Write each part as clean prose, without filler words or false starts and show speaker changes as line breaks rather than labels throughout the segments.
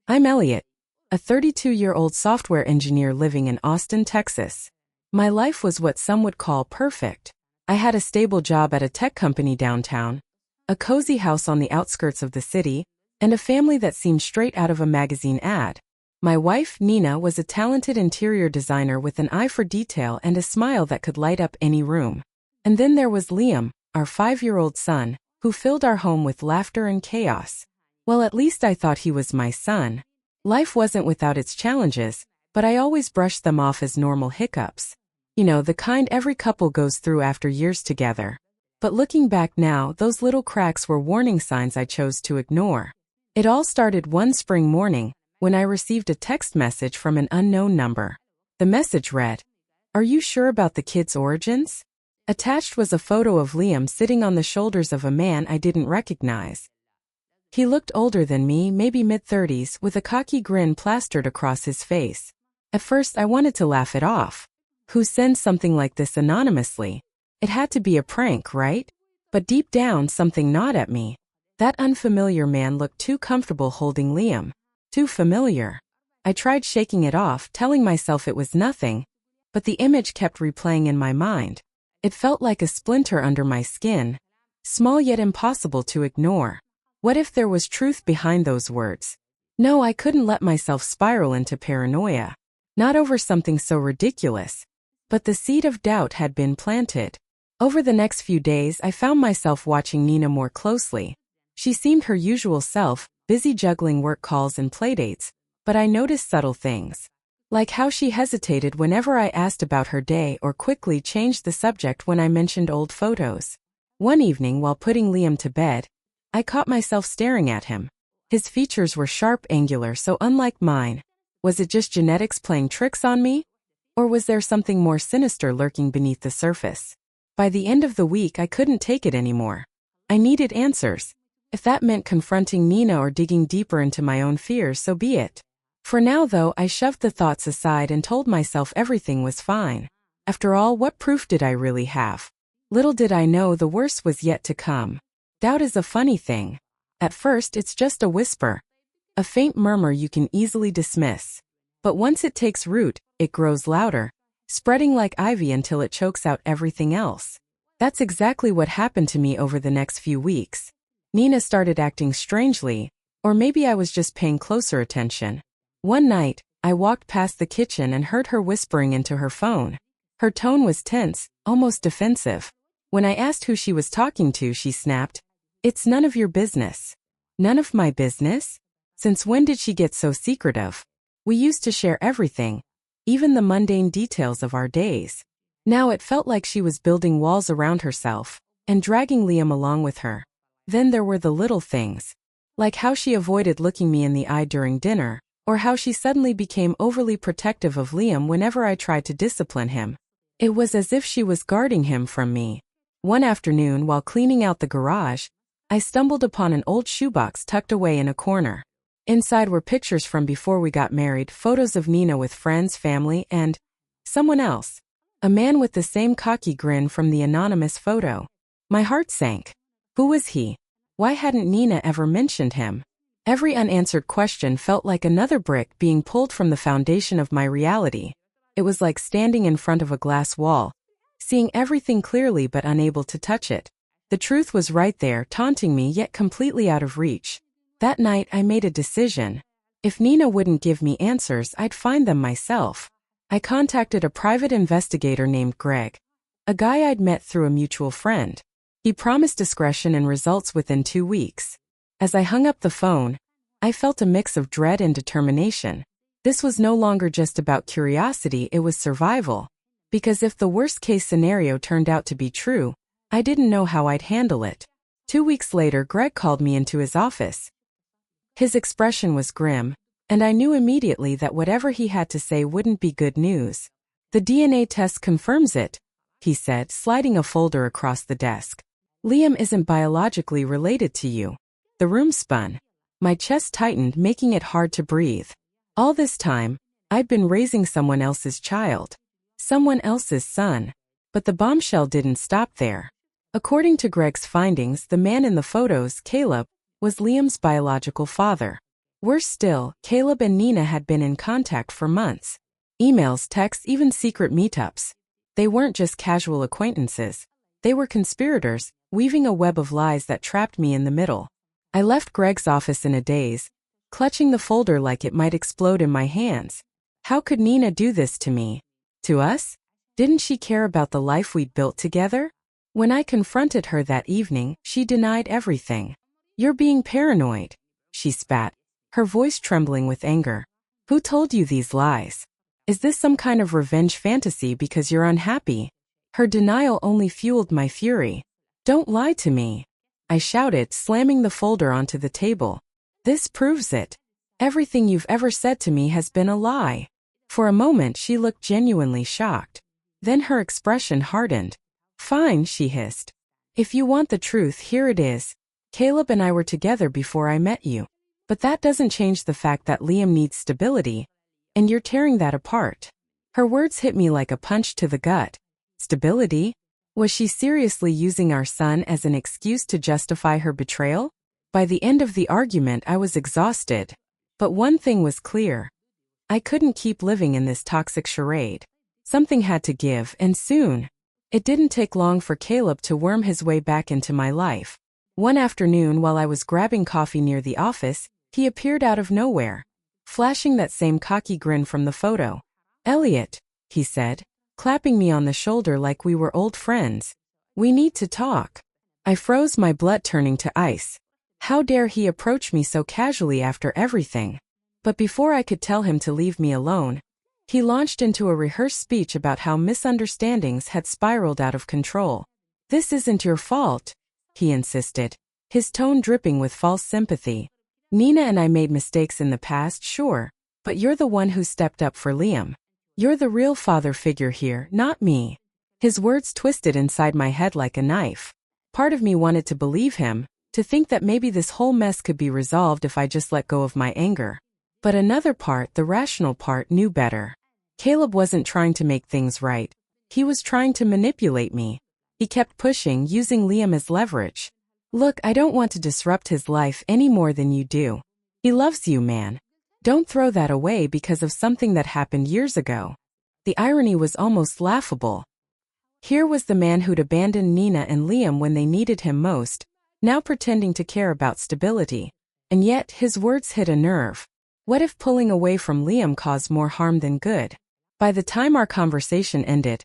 I'm Elliot, a 32-year-old software engineer living in Austin, Texas. My life was what some would call perfect. I had a stable job at a tech company downtown, a cozy house on the outskirts of the city, and a family that seemed straight out of a magazine ad. My wife, Nina, was a talented interior designer with an eye for detail and a smile that could light up any room. And then there was Liam, our 5-year-old son, who filled our home with laughter and chaos. Well, at least I thought he was my son. Life wasn't without its challenges, but I always brushed them off as normal hiccups. You know, the kind every couple goes through after years together. But looking back now, those little cracks were warning signs I chose to ignore. It all started one spring morning, when I received a text message from an unknown number. The message read, "Are you sure about the kid's origins?" Attached was a photo of Liam sitting on the shoulders of a man I didn't recognize. He looked older than me, maybe mid-30s, with a cocky grin plastered across his face. At first I wanted to laugh it off. Who sends something like this anonymously? It had to be a prank, right? But deep down something gnawed at me. That unfamiliar man looked too comfortable holding Liam. Too familiar. I tried shaking it off, telling myself it was nothing, but the image kept replaying in my mind. It felt like a splinter under my skin, small yet impossible to ignore. What if there was truth behind those words? No, I couldn't let myself spiral into paranoia. Not over something so ridiculous. But the seed of doubt had been planted. Over the next few days, I found myself watching Nina more closely. She seemed her usual self, busy juggling work calls and playdates, but I noticed subtle things. Like how she hesitated whenever I asked about her day or quickly changed the subject when I mentioned old photos. One evening while putting Liam to bed, I caught myself staring at him. His features were sharp, angular, so unlike mine. Was it just genetics playing tricks on me? Or was there something more sinister lurking beneath the surface? By the end of the week, I couldn't take it anymore. I needed answers. If that meant confronting Nina or digging deeper into my own fears, so be it. For now, though, I shoved the thoughts aside and told myself everything was fine. After all, what proof did I really have? Little did I know the worst was yet to come. Doubt is a funny thing. At first, it's just a whisper. A faint murmur you can easily dismiss. But once it takes root, it grows louder, spreading like ivy until it chokes out everything else. That's exactly what happened to me over the next few weeks. Nina started acting strangely, or maybe I was just paying closer attention. One night, I walked past the kitchen and heard her whispering into her phone. Her tone was tense, almost defensive. When I asked who she was talking to, she snapped, "It's none of your business." None of my business? Since when did she get so secretive? We used to share everything, even the mundane details of our days. Now it felt like she was building walls around herself and dragging Liam along with her. Then there were the little things, like how she avoided looking me in the eye during dinner, or how she suddenly became overly protective of Liam whenever I tried to discipline him. It was as if she was guarding him from me. One afternoon, while cleaning out the garage, I stumbled upon an old shoebox tucked away in a corner. Inside were pictures from before we got married, photos of Nina with friends, family, and someone else. A man with the same cocky grin from the anonymous photo. My heart sank. Who was he? Why hadn't Nina ever mentioned him? Every unanswered question felt like another brick being pulled from the foundation of my reality. It was like standing in front of a glass wall, seeing everything clearly but unable to touch it. The truth was right there, taunting me yet completely out of reach. That night I made a decision. If Nina wouldn't give me answers, I'd find them myself. I contacted a private investigator named Greg, a guy I'd met through a mutual friend. He promised discretion and results within 2 weeks. As I hung up the phone, I felt a mix of dread and determination. This was no longer just about curiosity, it was survival. Because if the worst-case scenario turned out to be true, I didn't know how I'd handle it. 2 weeks later, Greg called me into his office. His expression was grim, and I knew immediately that whatever he had to say wouldn't be good news. "The DNA test confirms it," he said, sliding a folder across the desk. "Liam isn't biologically related to you." The room spun. My chest tightened, making it hard to breathe. All this time, I'd been raising someone else's child. Someone else's son. But the bombshell didn't stop there. According to Greg's findings, the man in the photos, Caleb, was Liam's biological father. Worse still, Caleb and Nina had been in contact for months. Emails, texts, even secret meetups. They weren't just casual acquaintances. They were conspirators, weaving a web of lies that trapped me in the middle. I left Greg's office in a daze, clutching the folder like it might explode in my hands. How could Nina do this to me? To us? Didn't she care about the life we'd built together? When I confronted her that evening, she denied everything. "You're being paranoid," she spat, her voice trembling with anger. "Who told you these lies? Is this some kind of revenge fantasy because you're unhappy?" Her denial only fueled my fury. "Don't lie to me," I shouted, slamming the folder onto the table. "This proves it. Everything you've ever said to me has been a lie." For a moment she looked genuinely shocked. Then her expression hardened. "Fine," she hissed. "If you want the truth, here it is. Caleb and I were together before I met you. But that doesn't change the fact that Liam needs stability, and you're tearing that apart." Her words hit me like a punch to the gut. Stability? Was she seriously using our son as an excuse to justify her betrayal? By the end of the argument, I was exhausted. But one thing was clear. I couldn't keep living in this toxic charade. Something had to give, and soon. It didn't take long for Caleb to worm his way back into my life. One afternoon, while I was grabbing coffee near the office, he appeared out of nowhere, flashing that same cocky grin from the photo. "Elliot," he said, clapping me on the shoulder like we were old friends. "We need to talk." I froze, my blood turning to ice. How dare he approach me so casually after everything? But before I could tell him to leave me alone, he launched into a rehearsed speech about how misunderstandings had spiraled out of control. "This isn't your fault," he insisted, his tone dripping with false sympathy. "Nina and I made mistakes in the past, sure, but you're the one who stepped up for Liam. You're the real father figure here, not me." His words twisted inside my head like a knife. Part of me wanted to believe him, to think that maybe this whole mess could be resolved if I just let go of my anger. But another part, the rational part, knew better. Caleb wasn't trying to make things right. He was trying to manipulate me. He kept pushing, using Liam as leverage. "Look, I don't want to disrupt his life any more than you do. He loves you, man. Don't throw that away because of something that happened years ago." The irony was almost laughable. Here was the man who'd abandoned Nina and Liam when they needed him most, now pretending to care about stability. And yet, his words hit a nerve. What if pulling away from Liam caused more harm than good? By the time our conversation ended,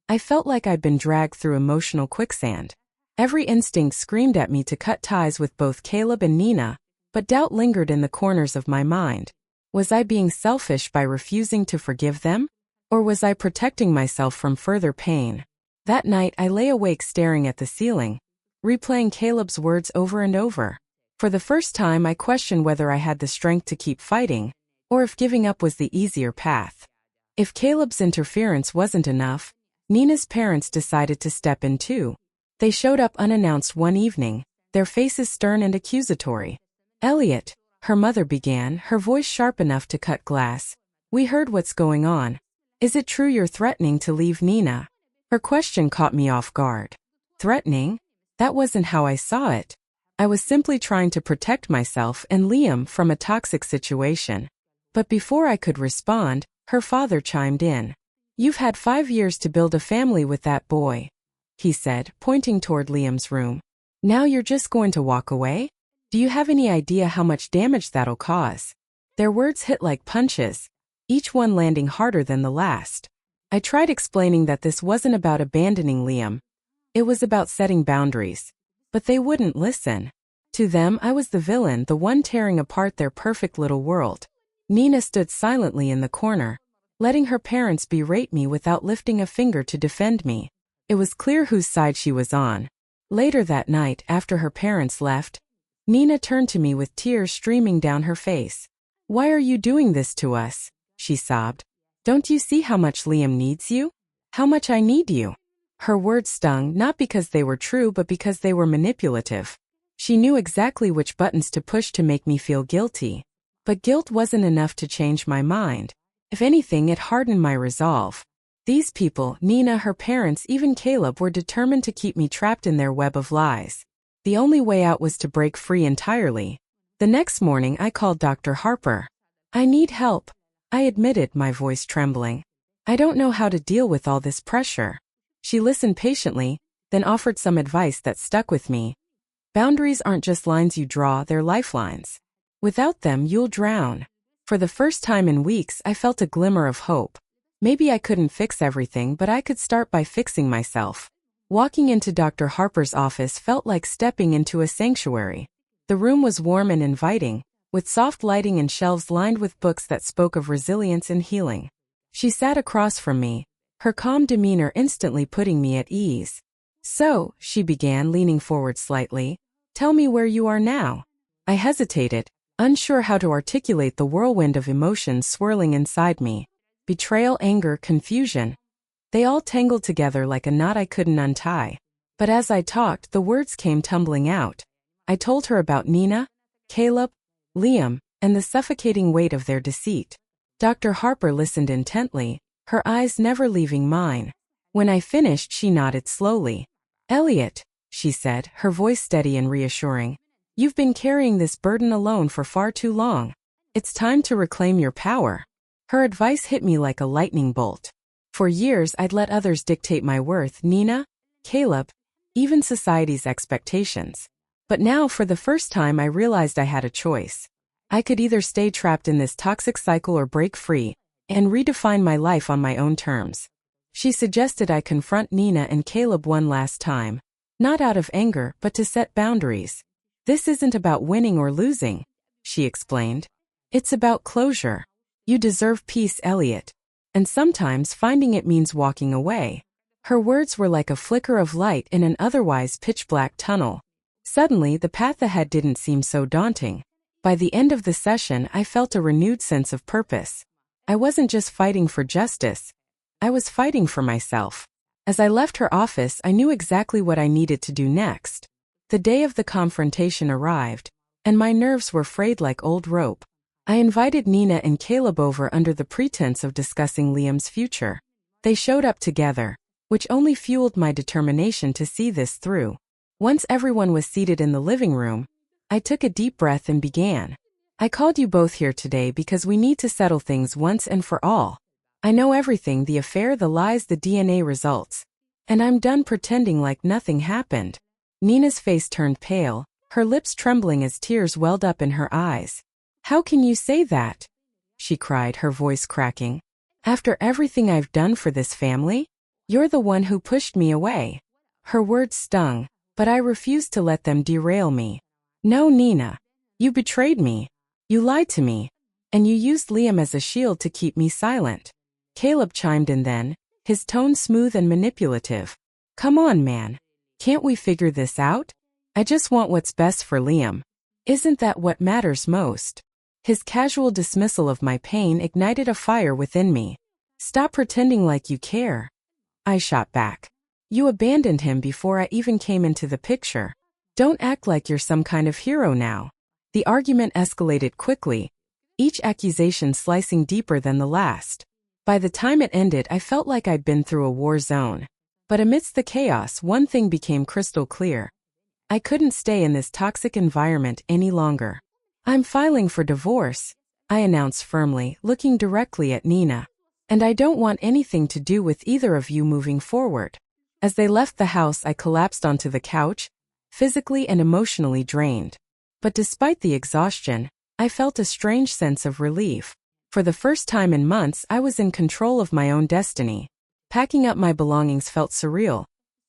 I felt like I'd been dragged through emotional quicksand. Every instinct screamed at me to cut ties with both Caleb and Nina, but doubt lingered in the corners of my mind. Was I being selfish by refusing to forgive them? Or was I protecting myself from further pain? That night I lay awake staring at the ceiling, replaying Caleb's words over and over. For the first time I questioned whether I had the strength to keep fighting, or if giving up was the easier path. If Caleb's interference wasn't enough, Nina's parents decided to step in too. They showed up unannounced one evening, their faces stern and accusatory. "Elliot," her mother began, her voice sharp enough to cut glass, "we heard what's going on. Is it true you're threatening to leave Nina?" Her question caught me off guard. Threatening? That wasn't how I saw it. I was simply trying to protect myself and Liam from a toxic situation. But before I could respond, her father chimed in. "You've had 5 years to build a family with that boy," he said, pointing toward Liam's room. "Now you're just going to walk away? Do you have any idea how much damage that'll cause?" Their words hit like punches, each one landing harder than the last. I tried explaining that this wasn't about abandoning Liam. It was about setting boundaries. But they wouldn't listen. To them, I was the villain, the one tearing apart their perfect little world. Nina stood silently in the corner, letting her parents berate me without lifting a finger to defend me. It was clear whose side she was on. Later that night, after her parents left, Nina turned to me with tears streaming down her face. "Why are you doing this to us?" she sobbed. "Don't you see how much Liam needs you? How much I need you?" Her words stung, not because they were true but because they were manipulative. She knew exactly which buttons to push to make me feel guilty. But guilt wasn't enough to change my mind. If anything, it hardened my resolve. These people, Nina, her parents, even Caleb, were determined to keep me trapped in their web of lies. The only way out was to break free entirely. The next morning I called Dr. Harper. I need help, I admitted, my voice trembling. I don't know how to deal with all this pressure. She listened patiently, then offered some advice that stuck with me. Boundaries aren't just lines you draw, they're lifelines. Without them, you'll drown. For the first time in weeks, I felt a glimmer of hope. Maybe I couldn't fix everything, but I could start by fixing myself. Walking into Dr. Harper's office felt like stepping into a sanctuary. The room was warm and inviting, with soft lighting and shelves lined with books that spoke of resilience and healing. She sat across from me, her calm demeanor instantly putting me at ease. So, she began, leaning forward slightly, tell me where you are now. I hesitated, unsure how to articulate the whirlwind of emotions swirling inside me. Betrayal, anger, confusion. They all tangled together like a knot I couldn't untie. But as I talked, the words came tumbling out. I told her about Nina, Caleb, Liam, and the suffocating weight of their deceit. Dr. Harper listened intently, her eyes never leaving mine. When I finished, she nodded slowly. Elliot, she said, her voice steady and reassuring. You've been carrying this burden alone for far too long. It's time to reclaim your power. Her advice hit me like a lightning bolt. For years, I'd let others dictate my worth, Nina, Caleb, even society's expectations. But now, for the first time, I realized I had a choice. I could either stay trapped in this toxic cycle or break free and redefine my life on my own terms. She suggested I confront Nina and Caleb one last time, not out of anger, but to set boundaries. This isn't about winning or losing, she explained. It's about closure. You deserve peace, Elliot. And sometimes finding it means walking away. Her words were like a flicker of light in an otherwise pitch-black tunnel. Suddenly, the path ahead didn't seem so daunting. By the end of the session, I felt a renewed sense of purpose. I wasn't just fighting for justice. I was fighting for myself. As I left her office, I knew exactly what I needed to do next. The day of the confrontation arrived, and my nerves were frayed like old rope. I invited Nina and Caleb over under the pretense of discussing Liam's future. They showed up together, which only fueled my determination to see this through. Once everyone was seated in the living room, I took a deep breath and began. I called you both here today because we need to settle things once and for all. I know everything, the affair, the lies, the DNA results. And I'm done pretending like nothing happened. Nina's face turned pale, her lips trembling as tears welled up in her eyes. How can you say that? She cried, her voice cracking. After everything I've done for this family? You're the one who pushed me away. Her words stung, but I refused to let them derail me. No, Nina. You betrayed me. You lied to me. And you used Liam as a shield to keep me silent. Caleb chimed in then, his tone smooth and manipulative. Come on, man. Can't we figure this out? I just want what's best for Liam. Isn't that what matters most? His casual dismissal of my pain ignited a fire within me. Stop pretending like you care. I shot back. You abandoned him before I even came into the picture. Don't act like you're some kind of hero now. The argument escalated quickly, each accusation slicing deeper than the last. By the time it ended, I felt like I'd been through a war zone. But amidst the chaos, one thing became crystal clear. I couldn't stay in this toxic environment any longer. I'm filing for divorce, I announced firmly, looking directly at Nina. And I don't want anything to do with either of you moving forward. As they left the house, I collapsed onto the couch, physically and emotionally drained. But despite the exhaustion, I felt a strange sense of relief. For the first time in months, I was in control of my own destiny. Packing up my belongings felt surreal,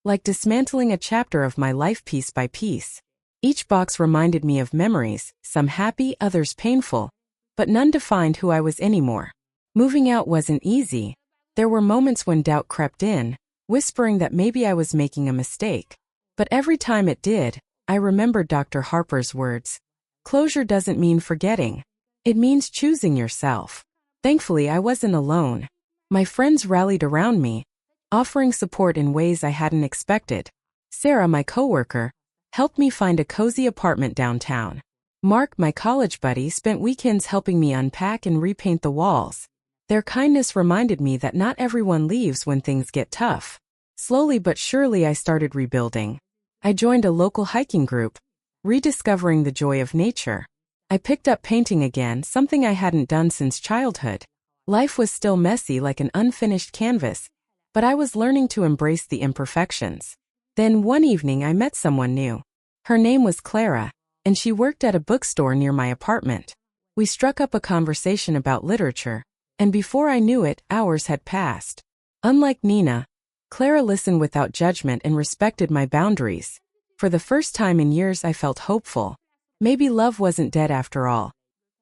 like dismantling a chapter of my life piece by piece. Each box reminded me of memories, some happy, others painful, but none defined who I was anymore. Moving out wasn't easy. There were moments when doubt crept in, whispering that maybe I was making a mistake. But every time it did, I remembered Dr. Harper's words. Closure doesn't mean forgetting. It means choosing yourself. Thankfully, I wasn't alone. My friends rallied around me, offering support in ways I hadn't expected. Sarah, my coworker, helped me find a cozy apartment downtown. Mark, my college buddy, spent weekends helping me unpack and repaint the walls. Their kindness reminded me that not everyone leaves when things get tough. Slowly but surely, I started rebuilding. I joined a local hiking group, rediscovering the joy of nature. I picked up painting again, something I hadn't done since childhood. Life was still messy like an unfinished canvas, but I was learning to embrace the imperfections. Then one evening I met someone new. Her name was Clara, and she worked at a bookstore near my apartment. We struck up a conversation about literature, and before I knew it, hours had passed. Unlike Nina, Clara listened without judgment and respected my boundaries. For the first time in years I felt hopeful. Maybe love wasn't dead after all.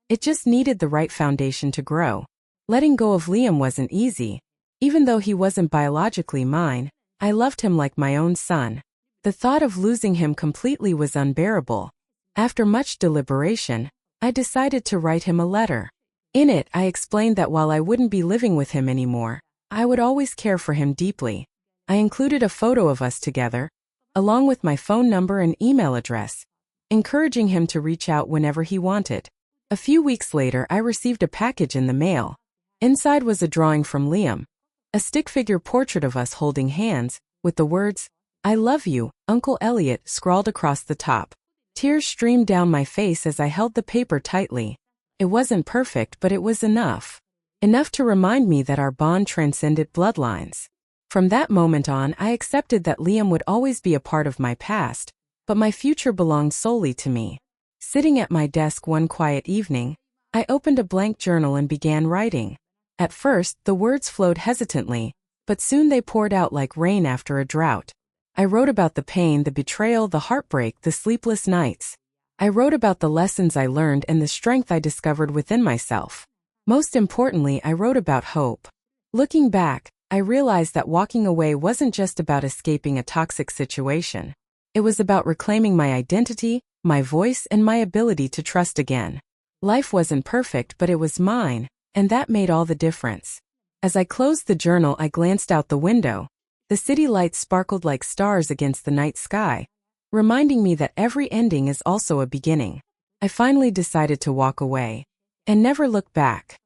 It just needed the right foundation to grow. Letting go of Liam wasn't easy. Even though he wasn't biologically mine, I loved him like my own son. The thought of losing him completely was unbearable. After much deliberation, I decided to write him a letter. In it, I explained that while I wouldn't be living with him anymore, I would always care for him deeply. I included a photo of us together, along with my phone number and email address, encouraging him to reach out whenever he wanted. A few weeks later, I received a package in the mail. Inside was a drawing from Liam, a stick figure portrait of us holding hands, with the words, "I love you, Uncle Elliot," scrawled across the top. Tears streamed down my face as I held the paper tightly. It wasn't perfect, but it was enough. Enough to remind me that our bond transcended bloodlines. From that moment on, I accepted that Liam would always be a part of my past, but my future belonged solely to me. Sitting at my desk one quiet evening, I opened a blank journal and began writing. At first, the words flowed hesitantly, but soon they poured out like rain after a drought. I wrote about the pain, the betrayal, the heartbreak, the sleepless nights. I wrote about the lessons I learned and the strength I discovered within myself. Most importantly, I wrote about hope. Looking back, I realized that walking away wasn't just about escaping a toxic situation. It was about reclaiming my identity, my voice, and my ability to trust again. Life wasn't perfect, but it was mine, and that made all the difference. As I closed the journal, I glanced out the window. The city lights sparkled like stars against the night sky, reminding me that every ending is also a beginning. I finally decided to walk away and never look back.